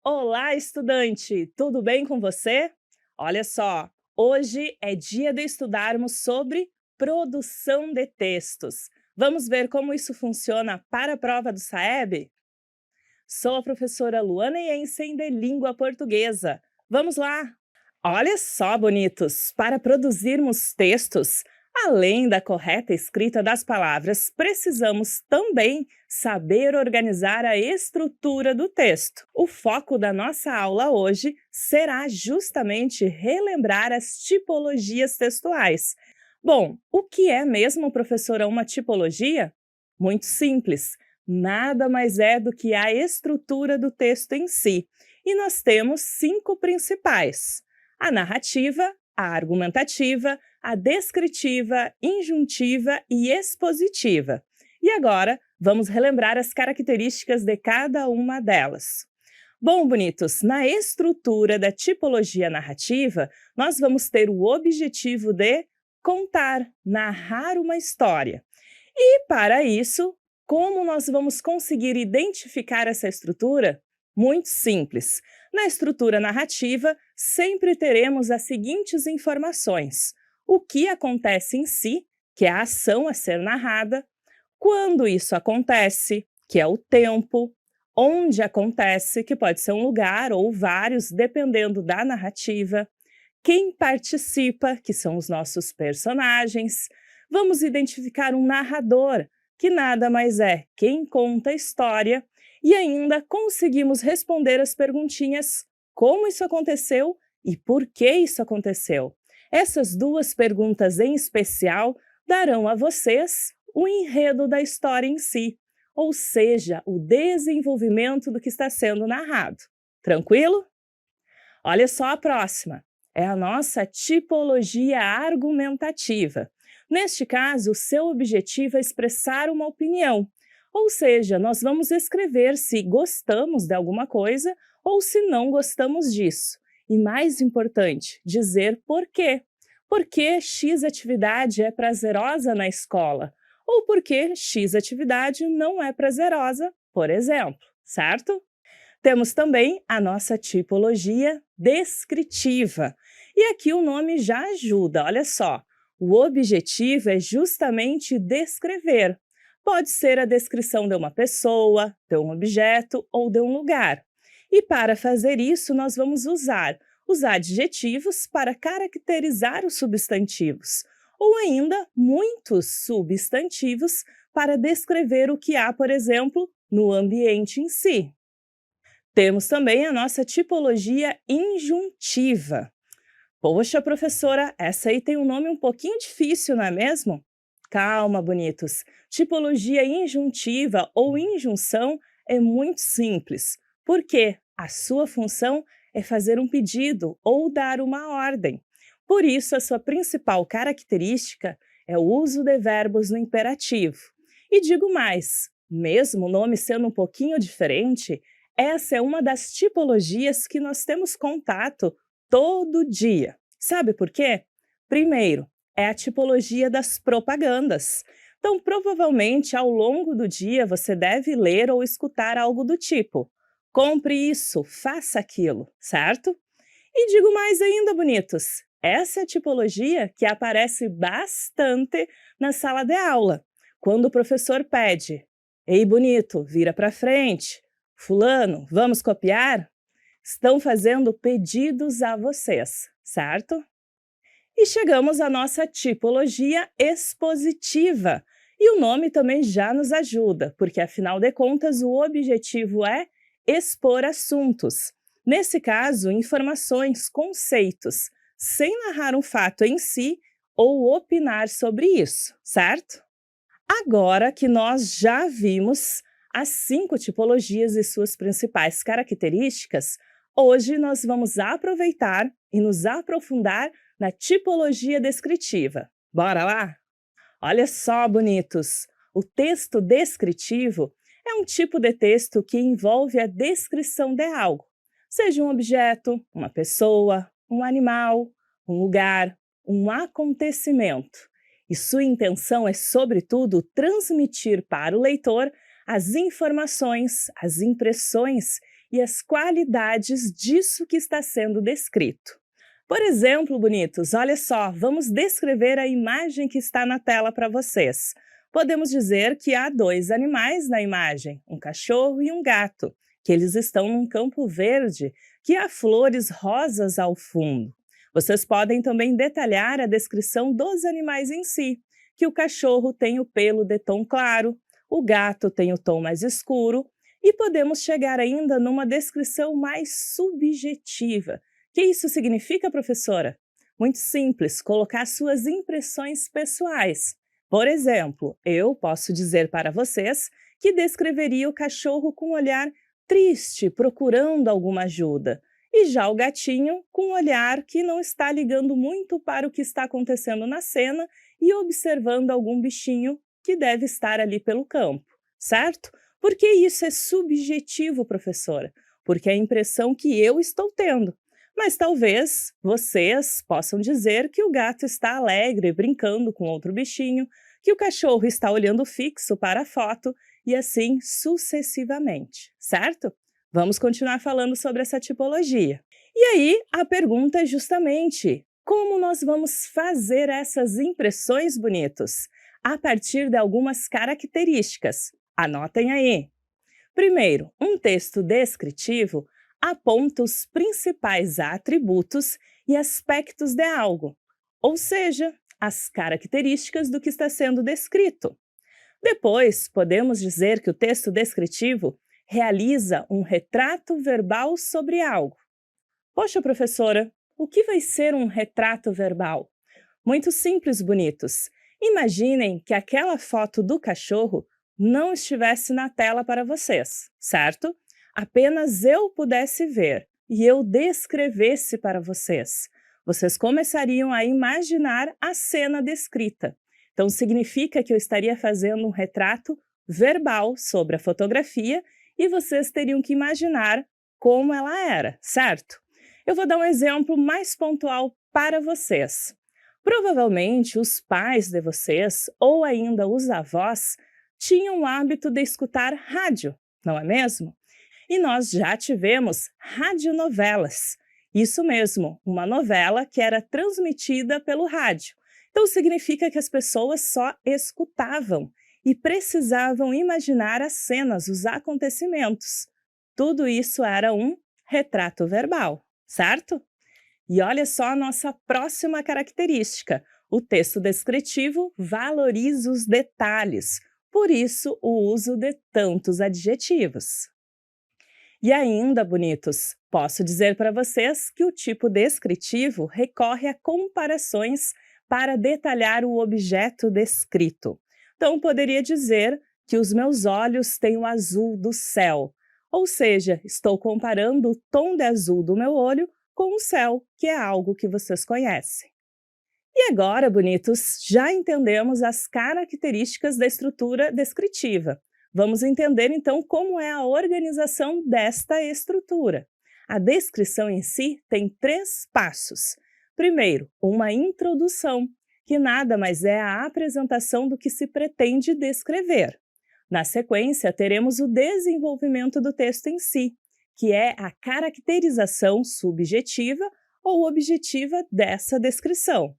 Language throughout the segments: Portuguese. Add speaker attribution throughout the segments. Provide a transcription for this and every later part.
Speaker 1: Olá, estudante! Tudo bem com você? Olha só, hoje é dia de estudarmos sobre produção de textos. Vamos ver como isso funciona para a prova do SAEB? Sou a professora Luana Jensen de Língua Portuguesa. Vamos lá! Olha só, bonitos! Para produzirmos textos, além da correta escrita das palavras, precisamos também saber organizar a estrutura do texto. O foco da nossa aula hoje será justamente relembrar as tipologias textuais. Bom, o que é mesmo, professora, uma tipologia? Muito simples. Nada mais é do que a estrutura do texto em si. E nós temos 5 principais: a narrativa, a argumentativa, a descritiva, injuntiva e expositiva. E agora, vamos relembrar as características de cada uma delas. Bom, bonitos, na estrutura da tipologia narrativa, nós vamos ter o objetivo de contar, narrar uma história. E para isso, como nós vamos conseguir identificar essa estrutura? Muito simples. Na estrutura narrativa, sempre teremos as seguintes informações: o que acontece em si, que é a ação a ser narrada; quando isso acontece, que é o tempo; onde acontece, que pode ser um lugar ou vários, dependendo da narrativa; quem participa, que são os nossos personagens. Vamos identificar um narrador, que nada mais é quem conta a história, e ainda conseguimos responder as perguntinhas: como isso aconteceu e por que isso aconteceu. Essas duas perguntas em especial darão a vocês o enredo da história em si, ou seja, o desenvolvimento do que está sendo narrado. Tranquilo? Olha só a próxima. É a nossa tipologia argumentativa. Neste caso, o seu objetivo é expressar uma opinião, ou seja, nós vamos escrever se gostamos de alguma coisa ou se não gostamos disso. E mais importante, dizer por quê. Por que X atividade é prazerosa na escola? Ou por que X atividade não é prazerosa, por exemplo, certo? Temos também a nossa tipologia descritiva. E aqui o nome já ajuda, olha só. O objetivo é justamente descrever. Pode ser a descrição de uma pessoa, de um objeto ou de um lugar. E para fazer isso, nós vamos usar os adjetivos para caracterizar os substantivos, ou ainda muitos substantivos para descrever o que há, por exemplo, no ambiente em si. Temos também a nossa tipologia injuntiva. Poxa, professora, essa aí tem um nome um pouquinho difícil, não é mesmo? Calma, bonitos. Tipologia injuntiva ou injunção é muito simples, porque a sua função é fazer um pedido ou dar uma ordem. Por isso, a sua principal característica é o uso de verbos no imperativo. E digo mais, mesmo o nome sendo um pouquinho diferente, essa é uma das tipologias que nós temos contato todo dia. Sabe por quê? Primeiro, é a tipologia das propagandas. Então, provavelmente, ao longo do dia, você deve ler ou escutar algo do tipo: compre isso, faça aquilo, certo? E digo mais ainda, bonitos, essa é a tipologia que aparece bastante na sala de aula, quando o professor pede: ei, bonito, vira para frente. Fulano, vamos copiar? Estão fazendo pedidos a vocês, certo? E chegamos à nossa tipologia expositiva. E o nome também já nos ajuda, porque afinal de contas o objetivo é expor assuntos. Nesse caso, informações, conceitos, sem narrar um fato em si ou opinar sobre isso, certo? Agora que nós já vimos as 5 tipologias e suas principais características, hoje nós vamos aproveitar e nos aprofundar na tipologia descritiva. Bora lá? Olha só, bonitos! O texto descritivo é um tipo de texto que envolve a descrição de algo, seja um objeto, uma pessoa, um animal, um lugar, um acontecimento. E sua intenção é, sobretudo, transmitir para o leitor as informações, as impressões e as qualidades disso que está sendo descrito. Por exemplo, bonitos, olha só, vamos descrever a imagem que está na tela para vocês. Podemos dizer que há dois animais na imagem, um cachorro e um gato, que eles estão num campo verde, que há flores rosas ao fundo. Vocês podem também detalhar a descrição dos animais em si, que o cachorro tem o pelo de tom claro, o gato tem o tom mais escuro, e podemos chegar ainda numa descrição mais subjetiva. O que isso significa, professora? Muito simples, colocar suas impressões pessoais. Por exemplo, eu posso dizer para vocês que descreveria o cachorro com um olhar triste, procurando alguma ajuda, e já o gatinho com um olhar que não está ligando muito para o que está acontecendo na cena e observando algum bichinho que deve estar ali pelo campo, certo? Por que isso é subjetivo, professora? Porque é a impressão que eu estou tendo. Mas talvez vocês possam dizer que o gato está alegre, brincando com outro bichinho, que o cachorro está olhando fixo para a foto e assim sucessivamente, certo? Vamos continuar falando sobre essa tipologia. E aí, a pergunta é justamente: como nós vamos fazer essas impressões bonitos? A partir de algumas características. Anotem aí. Primeiro, um texto descritivo aponta os principais atributos e aspectos de algo, ou seja, as características do que está sendo descrito. Depois, podemos dizer que o texto descritivo realiza um retrato verbal sobre algo. Poxa, professora, o que vai ser um retrato verbal? Muito simples, bonitos. Imaginem que aquela foto do cachorro não estivesse na tela para vocês, certo? Apenas eu pudesse ver e eu descrevesse para vocês. Vocês começariam a imaginar a cena descrita. Então, significa que eu estaria fazendo um retrato verbal sobre a fotografia e vocês teriam que imaginar como ela era, certo? Eu vou dar um exemplo mais pontual para vocês. Provavelmente os pais de vocês, ou ainda os avós, tinham o hábito de escutar rádio, não é mesmo? E nós já tivemos radionovelas. Isso mesmo, uma novela que era transmitida pelo rádio. Então significa que as pessoas só escutavam e precisavam imaginar as cenas, os acontecimentos. Tudo isso era um retrato verbal, certo? E olha só a nossa próxima característica. O texto descritivo valoriza os detalhes, por isso o uso de tantos adjetivos. E ainda, bonitos, posso dizer para vocês que o tipo descritivo recorre a comparações para detalhar o objeto descrito. Então, poderia dizer que os meus olhos têm o azul do céu, ou seja, estou comparando o tom de azul do meu olho com o céu, que é algo que vocês conhecem. E agora, bonitos, já entendemos as características da estrutura descritiva. Vamos entender então como é a organização desta estrutura. A descrição em si tem 3 passos. Primeiro, uma introdução, que nada mais é a apresentação do que se pretende descrever. Na sequência, teremos o desenvolvimento do texto em si, que é a caracterização subjetiva ou objetiva dessa descrição.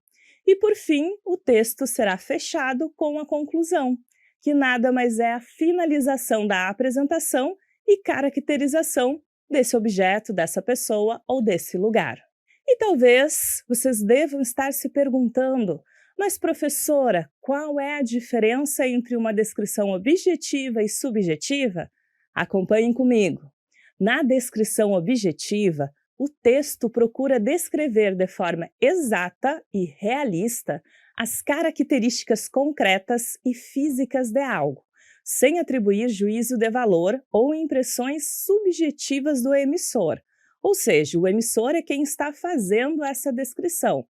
Speaker 1: E, por fim, o texto será fechado com a conclusão, que nada mais é a finalização da apresentação e caracterização desse objeto, dessa pessoa ou desse lugar. E talvez vocês devam estar se perguntando: mas professora, qual é a diferença entre uma descrição objetiva e subjetiva? Acompanhem comigo. Na descrição objetiva, o texto procura descrever de forma exata e realista as características concretas e físicas de algo, sem atribuir juízo de valor ou impressões subjetivas do emissor. Ou seja, o emissor é quem está fazendo essa descrição.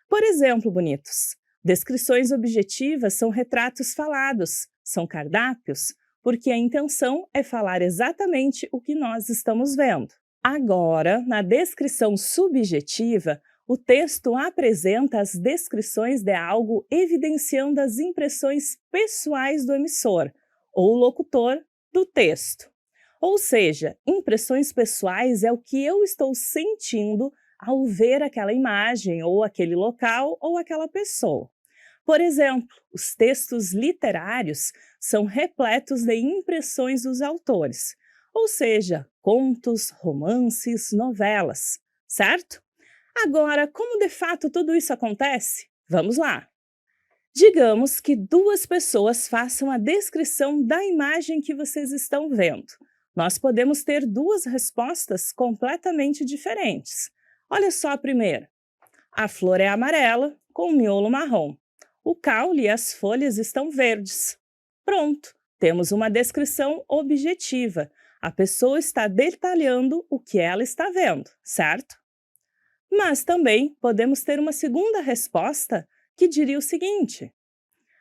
Speaker 1: Por exemplo, bonitos, descrições objetivas são retratos falados, são cardápios, porque a intenção é falar exatamente o que nós estamos vendo. Agora, na descrição subjetiva, o texto apresenta as descrições de algo evidenciando as impressões pessoais do emissor, ou locutor, do texto. Ou seja, impressões pessoais é o que eu estou sentindo ao ver aquela imagem, ou aquele local, ou aquela pessoa. Por exemplo, os textos literários são repletos de impressões dos autores, ou seja, contos, romances, novelas, certo? Agora, como de fato tudo isso acontece? Vamos lá! Digamos que duas pessoas façam a descrição da imagem que vocês estão vendo. Nós podemos ter duas respostas completamente diferentes. Olha só a primeira. A flor é amarela, com o miolo marrom. O caule e as folhas estão verdes. Pronto, temos uma descrição objetiva. A pessoa está detalhando o que ela está vendo, certo? Mas também podemos ter uma segunda resposta que diria o seguinte: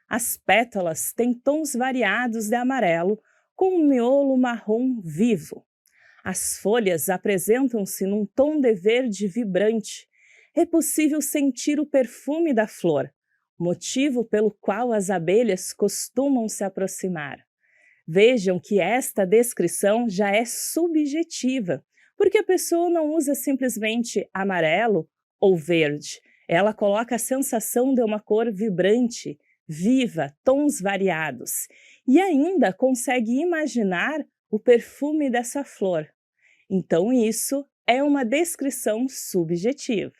Speaker 1: as pétalas têm tons variados de amarelo, com um miolo marrom vivo. As folhas apresentam-se num tom de verde vibrante. É possível sentir o perfume da flor, motivo pelo qual as abelhas costumam se aproximar. Vejam que esta descrição já é subjetiva, porque a pessoa não usa simplesmente amarelo ou verde. Ela coloca a sensação de uma cor vibrante, viva, tons variados, e ainda consegue imaginar o perfume dessa flor. Então, isso é uma descrição subjetiva.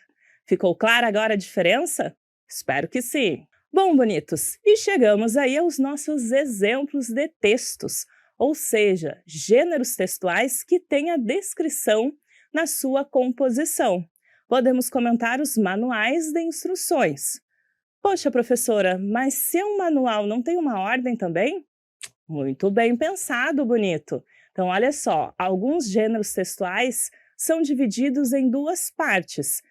Speaker 1: Ficou clara agora a diferença? Espero que sim! Bom, bonitos, e chegamos aí aos nossos exemplos de textos, ou seja, gêneros textuais que têm a descrição na sua composição. Podemos comentar os manuais de instruções. Poxa, professora, mas se um manual não tem uma ordem também? Muito bem pensado, bonito! Então, olha só, alguns gêneros textuais são divididos em duas partes.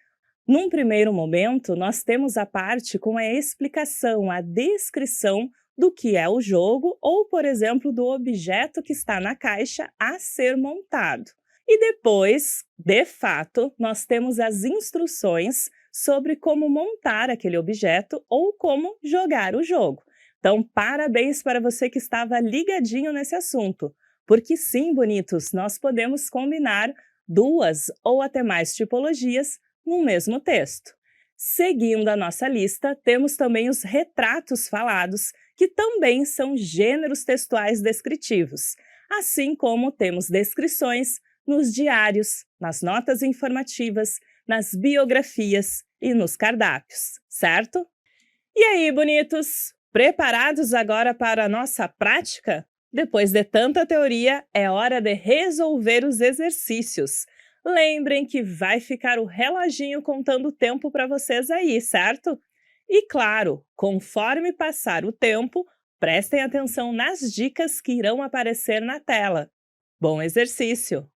Speaker 1: Num primeiro momento, nós temos a parte com a explicação, a descrição do que é o jogo ou, por exemplo, do objeto que está na caixa a ser montado. E depois, de fato, nós temos as instruções sobre como montar aquele objeto ou como jogar o jogo. Então, parabéns para você que estava ligadinho nesse assunto, porque sim, bonitos, nós podemos combinar duas ou até mais tipologias no mesmo texto. Seguindo a nossa lista, temos também os retratos falados, que também são gêneros textuais descritivos, assim como temos descrições nos diários, nas notas informativas, nas biografias e nos cardápios, certo? E aí, bonitos? Preparados agora para a nossa prática? Depois de tanta teoria, é hora de resolver os exercícios. Lembrem que vai ficar o reloginho contando o tempo para vocês aí, certo? E claro, conforme passar o tempo, prestem atenção nas dicas que irão aparecer na tela. Bom exercício!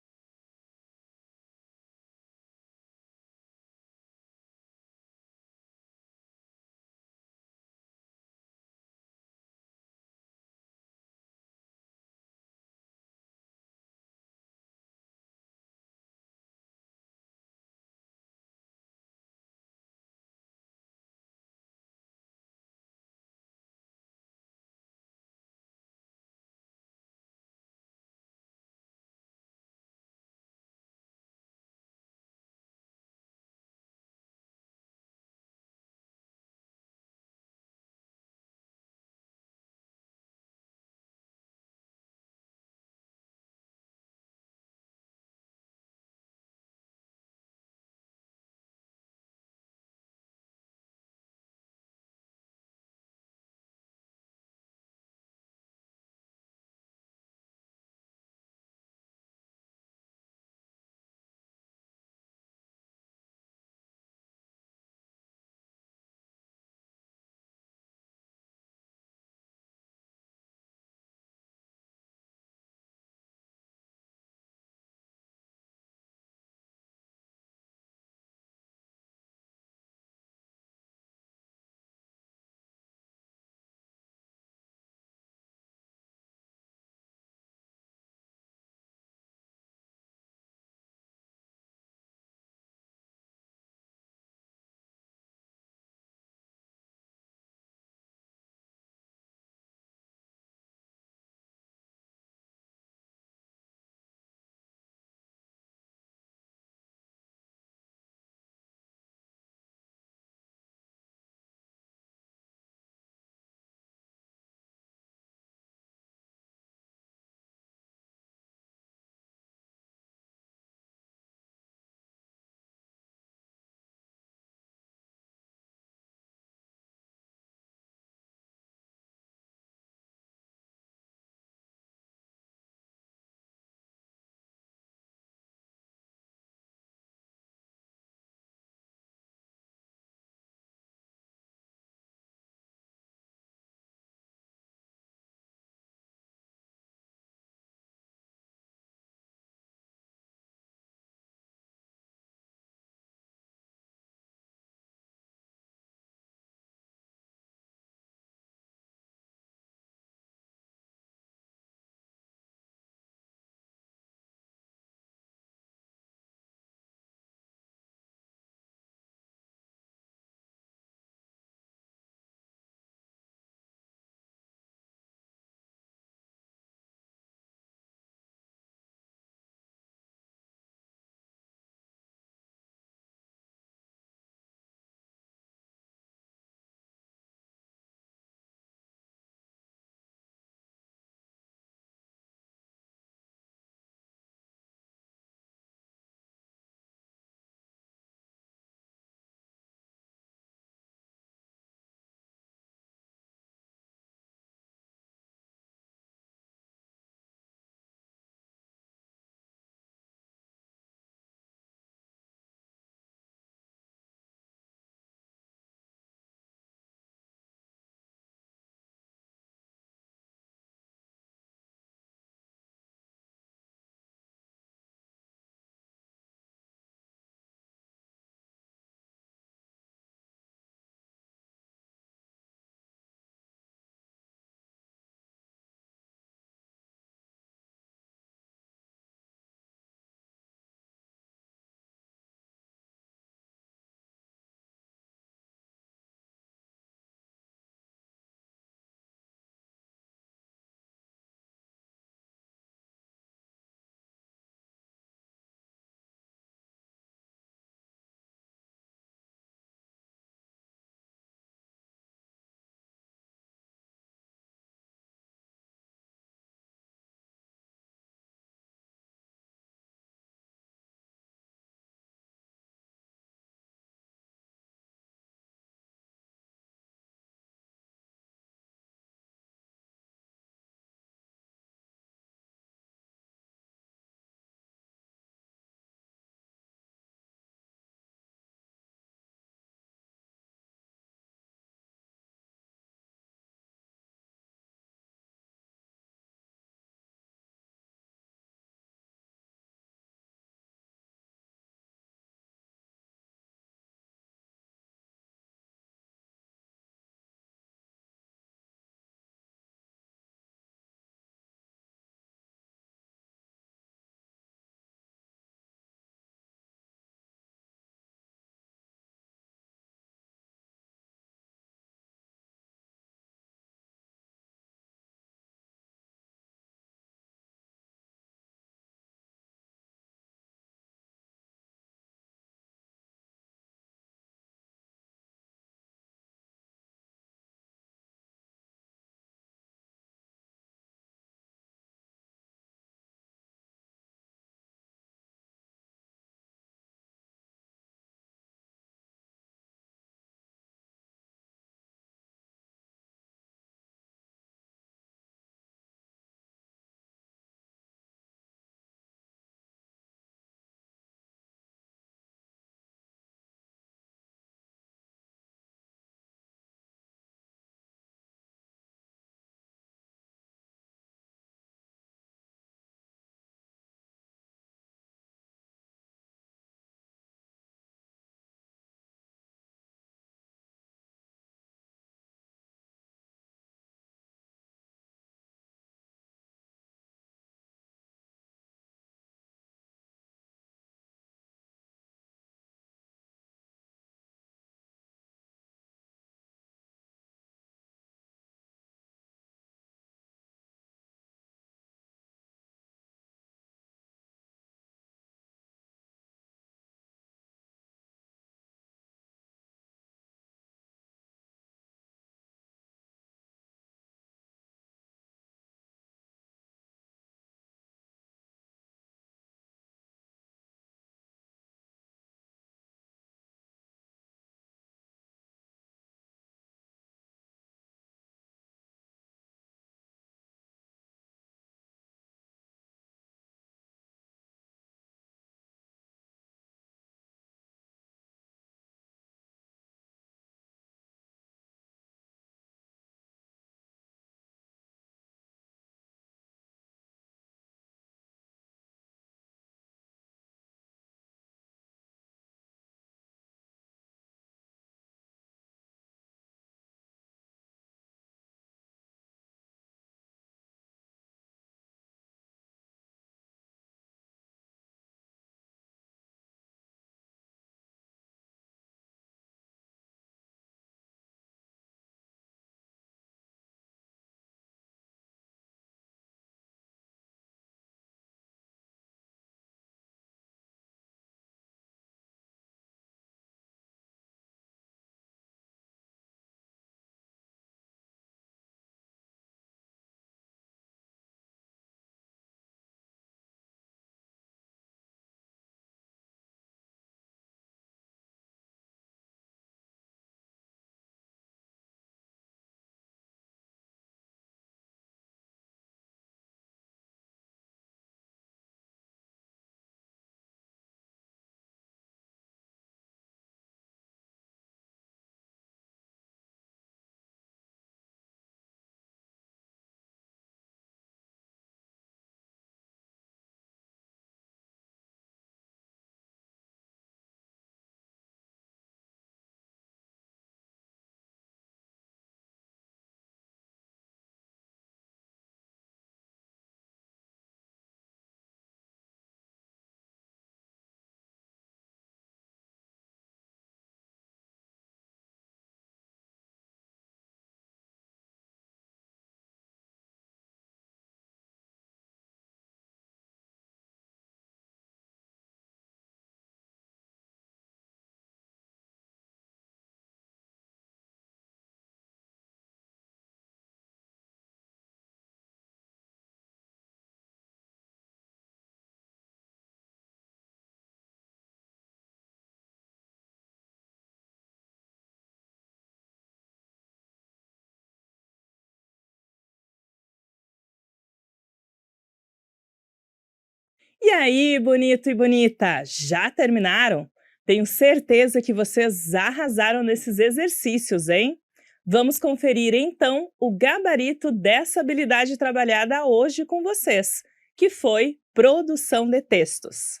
Speaker 1: E aí, bonito e bonita, já terminaram? Tenho certeza que vocês arrasaram nesses exercícios, hein? Vamos conferir então o gabarito dessa habilidade trabalhada hoje com vocês, que foi produção de textos.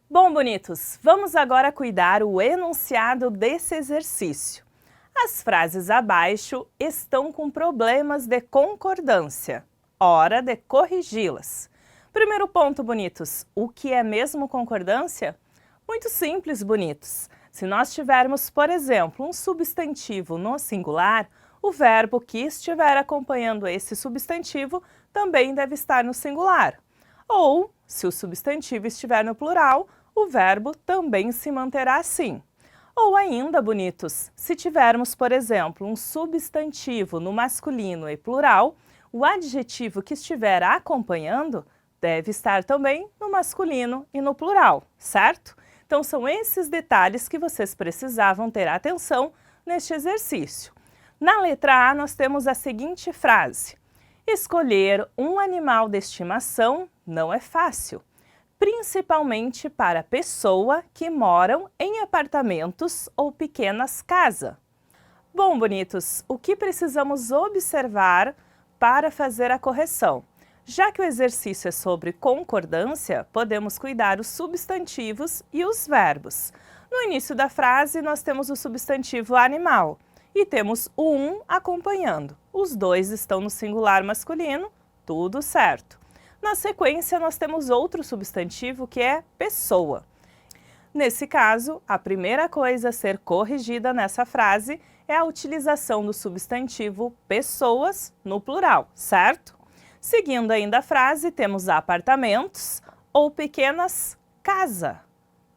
Speaker 1: Bom, bonitos, vamos agora cuidar o enunciado desse exercício. As frases abaixo estão com problemas de concordância. Hora de corrigi-las. Primeiro ponto, bonitos, o que é mesmo concordância? Muito simples, bonitos. Se nós tivermos, por exemplo, um substantivo no singular, o verbo que estiver acompanhando esse substantivo também deve estar no singular. Ou, se o substantivo estiver no plural, o verbo também se manterá assim. Ou ainda, bonitos, se tivermos, por exemplo, um substantivo no masculino e plural, o adjetivo que estiver acompanhando deve estar também no masculino e no plural, certo? Então, são esses detalhes que vocês precisavam ter atenção neste exercício. Na letra A, nós temos a seguinte frase: escolher um animal de estimação não é fácil, principalmente para pessoas que moram em apartamentos ou pequenas casas. Bom, bonitos, o que precisamos observar para fazer a correção? Já que o exercício é sobre concordância, podemos cuidar os substantivos e os verbos. No início da frase, nós temos o substantivo animal e temos o um acompanhando. Os dois estão no singular masculino, tudo certo. Na sequência, nós temos outro substantivo que é pessoa. Nesse caso, a primeira coisa a ser corrigida nessa frase é a utilização do substantivo pessoas no plural, certo? Seguindo ainda a frase, temos apartamentos ou pequenas casa.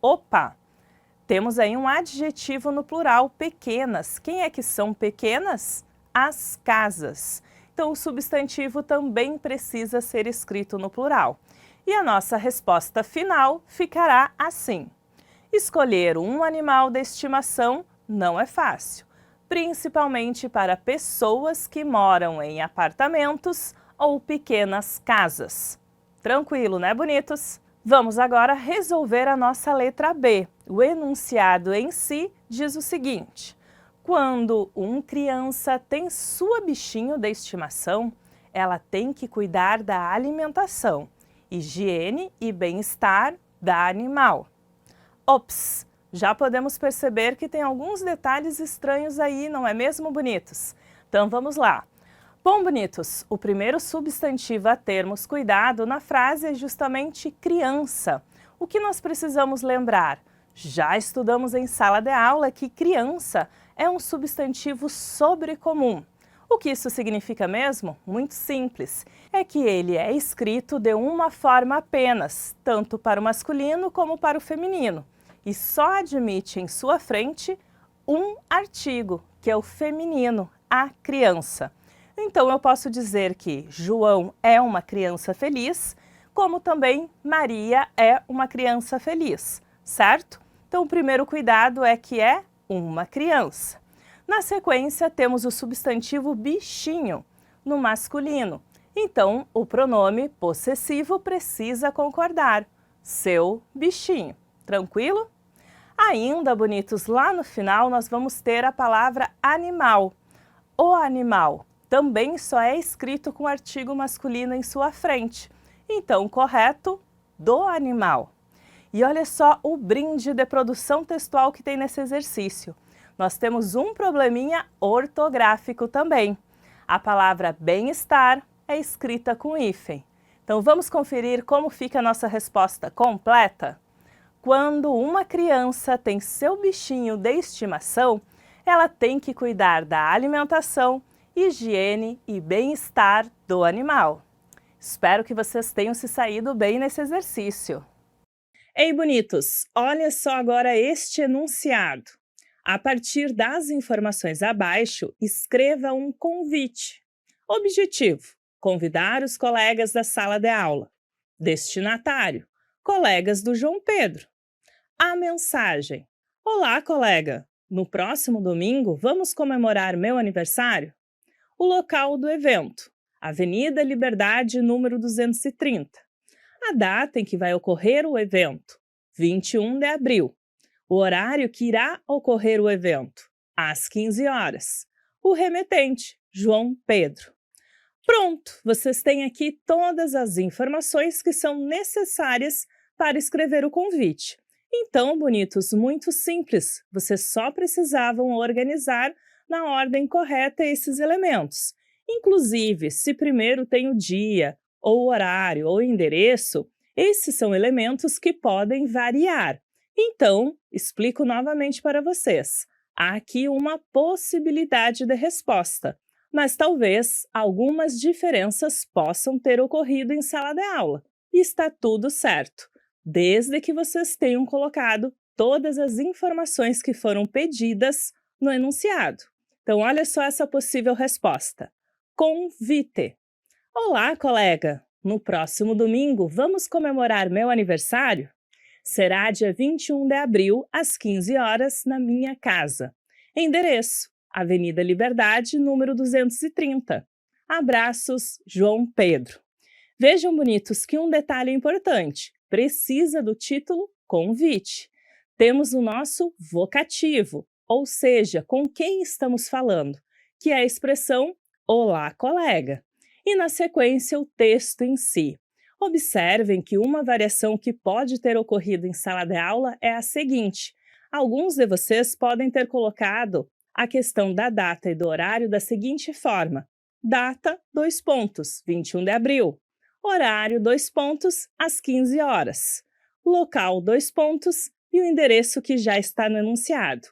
Speaker 1: Opa! Temos aí um adjetivo no plural, pequenas. Quem é que são pequenas? As casas. Então, o substantivo também precisa ser escrito no plural. E a nossa resposta final ficará assim: escolher um animal de estimação não é fácil, principalmente para pessoas que moram em apartamentos ou pequenas casas. Tranquilo, né, bonitos? Vamos agora resolver a nossa letra B. O enunciado em si diz o seguinte: quando uma criança tem sua bichinho de estimação, ela tem que cuidar da alimentação, higiene e bem-estar da animal. Ops! Já podemos perceber que tem alguns detalhes estranhos aí, não é mesmo, bonitos? Então vamos lá. Bom, bonitos, o primeiro substantivo a termos cuidado na frase é justamente criança. O que nós precisamos lembrar? Já estudamos em sala de aula que criança é um substantivo sobrecomum. O que isso significa mesmo? Muito simples. É que ele é escrito de uma forma apenas, tanto para o masculino como para o feminino. E só admite em sua frente um artigo, que é o feminino, a criança. Então, eu posso dizer que João é uma criança feliz, como também Maria é uma criança feliz, certo? Então, o primeiro cuidado é que é uma criança. Na sequência, temos o substantivo bichinho, no masculino. Então, o pronome possessivo precisa concordar. Seu bichinho. Tranquilo? Ainda, bonitos, lá no final nós vamos ter a palavra animal. O animal também só é escrito com artigo masculino em sua frente. Então, correto, do animal. E olha só o brinde de produção textual que tem nesse exercício. Nós temos um probleminha ortográfico também. A palavra bem-estar é escrita com hífen. Então, vamos conferir como fica a nossa resposta completa? Quando uma criança tem seu bichinho de estimação, ela tem que cuidar da alimentação, higiene e bem-estar do animal. Espero que vocês tenham se saído bem nesse exercício. Ei, bonitos, olha só agora este enunciado. A partir das informações abaixo, escreva um convite. Objetivo: convidar os colegas da sala de aula. Destinatário: colegas do João Pedro. A mensagem: olá, colega! No próximo domingo, vamos comemorar meu aniversário? O local do evento: Avenida Liberdade, número 230. a data em que vai ocorrer o evento, 21 de abril. O horário que irá ocorrer o evento, às 15 horas. O remetente, João Pedro. Pronto, vocês têm aqui todas as informações que são necessárias para escrever o convite. Então, bonitos, muito simples, vocês só precisavam organizar na ordem correta esses elementos. Inclusive, se primeiro tem o dia, ou o horário, ou o endereço, esses são elementos que podem variar. Então, explico novamente para vocês. Há aqui uma possibilidade de resposta, mas talvez algumas diferenças possam ter ocorrido em sala de aula. E está tudo certo, desde que vocês tenham colocado todas as informações que foram pedidas no enunciado. Então, olha só essa possível resposta. Convite. Olá, colega! No próximo domingo, vamos comemorar meu aniversário? Será dia 21 de abril, às 15 horas, na minha casa. Endereço: Avenida Liberdade, número 230. Abraços, João Pedro. Vejam, bonitos, que um detalhe importante. Precisa do título convite. Temos o nosso vocativo, ou seja, com quem estamos falando, que é a expressão olá, colega. E na sequência, o texto em si. Observem que uma variação que pode ter ocorrido em sala de aula é a seguinte. Alguns de vocês podem ter colocado a questão da data e do horário da seguinte forma. Data, 21 de abril. Horário, às 15 horas. Local, e o endereço que já está no enunciado.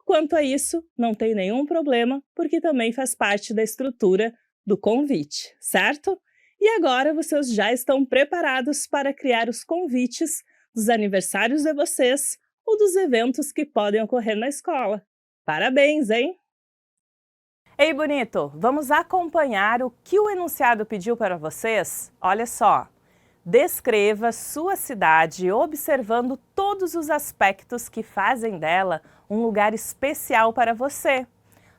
Speaker 1: Quanto a isso, não tem nenhum problema, porque também faz parte da estrutura do convite, certo? E agora vocês já estão preparados para criar os convites dos aniversários de vocês ou dos eventos que podem ocorrer na escola. Parabéns, hein? Ei, bonito, vamos acompanhar o que o enunciado pediu para vocês? Olha só. Descreva sua cidade observando todos os aspectos que fazem dela um lugar especial para você.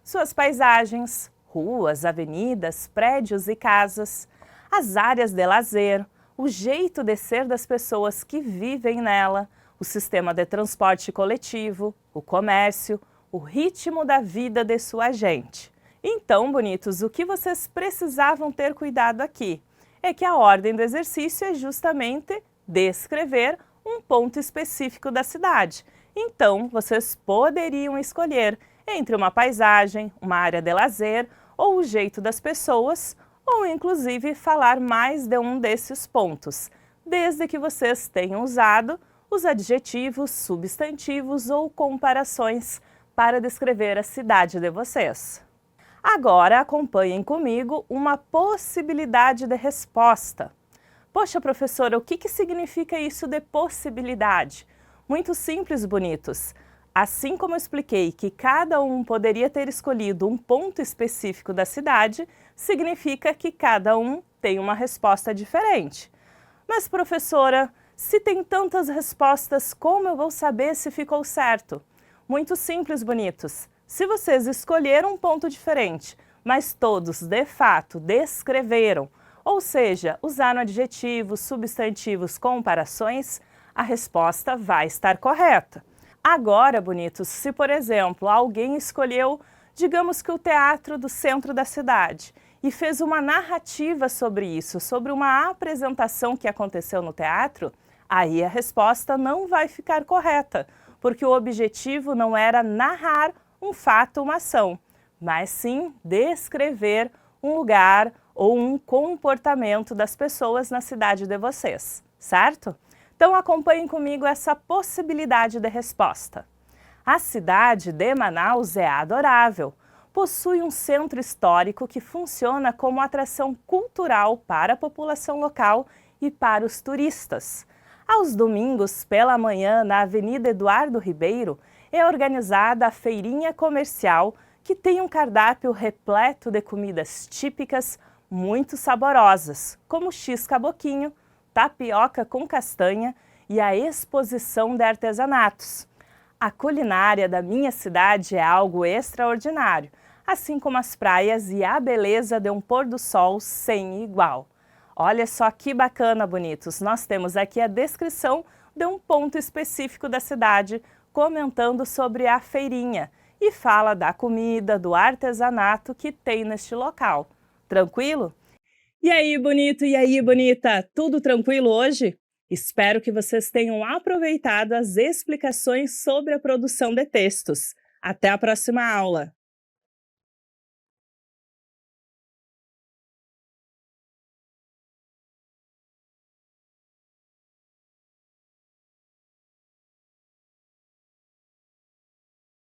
Speaker 1: Suas paisagens, ruas, avenidas, prédios e casas, as áreas de lazer, o jeito de ser das pessoas que vivem nela, o sistema de transporte coletivo, o comércio, o ritmo da vida de sua gente. Então, bonitos, o que vocês precisavam ter cuidado aqui é que a ordem do exercício é justamente descrever um ponto específico da cidade. Então, vocês poderiam escolher entre uma paisagem, uma área de lazer ou o jeito das pessoas, ou inclusive falar mais de um desses pontos, desde que vocês tenham usado os adjetivos, substantivos ou comparações para descrever a cidade de vocês. Agora acompanhem comigo uma possibilidade de resposta. Poxa, professora, o que significa isso de possibilidade? Muito simples, bonitos. Assim como eu expliquei que cada um poderia ter escolhido um ponto específico da cidade, significa que cada um tem uma resposta diferente. Mas, professora, se tem tantas respostas, como eu vou saber se ficou certo? Muito simples, bonitos. Se vocês escolheram um ponto diferente, mas todos, de fato, descreveram, ou seja, usaram adjetivos, substantivos, comparações, a resposta vai estar correta. Agora, bonitos, se, por exemplo, alguém escolheu, digamos que o teatro do centro da cidade, e fez uma narrativa sobre isso, sobre uma apresentação que aconteceu no teatro, aí a resposta não vai ficar correta, porque o objetivo não era narrar um fato, uma ação, mas sim descrever um lugar ou um comportamento das pessoas na cidade de vocês, certo? Então acompanhem comigo essa possibilidade de resposta. A cidade de Manaus é adorável. Possui um centro histórico que funciona como atração cultural para a população local e para os turistas. Aos domingos, pela manhã, na Avenida Eduardo Ribeiro, é organizada a feirinha comercial que tem um cardápio repleto de comidas típicas muito saborosas, como x-caboquinho, tapioca com castanha e a exposição de artesanatos. A culinária da minha cidade é algo extraordinário, assim como as praias e a beleza de um pôr do sol sem igual. Olha só que bacana, bonitos! Nós temos aqui a descrição de um ponto específico da cidade, comentando sobre a feirinha e fala da comida, do artesanato que tem neste local. Tranquilo? E aí, bonito? E aí, bonita? Tudo tranquilo hoje? Espero que vocês tenham aproveitado as explicações sobre a produção de textos. Até a próxima aula!